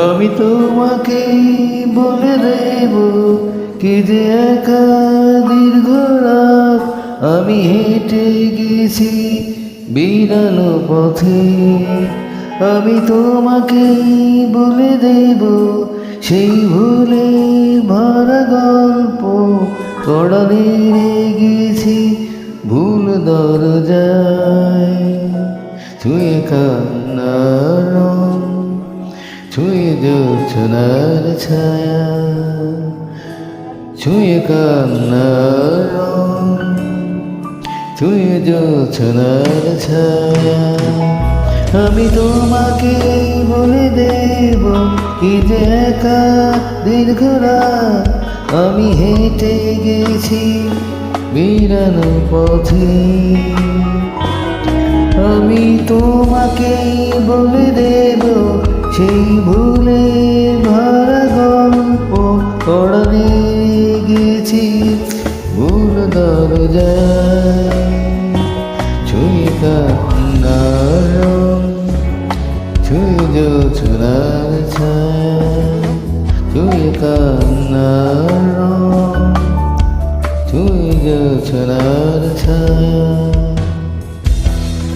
আমি তোমাকে বলে দেব কি যে একা দীর্ঘ রাত আমি হেঁটে গেছি বিরান পথে। আমি তোমাকে বলে দেব সেই ভুলে ভরা গল্প কড়ালে গেছি ভুল দরজায়। ছুঁয়ে কান্নার রং, ছুঁয়ে জোছনার ছায়া, ছুঁয়ে কান্নার রং, ছুঁয়ে জোছনার ছায়া। আমি তোমাকে বলে দেব কি যে একা দীর্ঘ রাত আমি হেঁটে গেছি বিরান পথে। আমি তোমাকে বলে দেব সেই ভুলে ভরা গল্প কড়ালে গেছি ভুল দরজায়। ছুঁয়ে কান্নার রং, ছুঁয়ে জোছনার ছায়া, ছুঁয়ে কান্নার রং, ছুঁয়ে জোছনার ছায়া।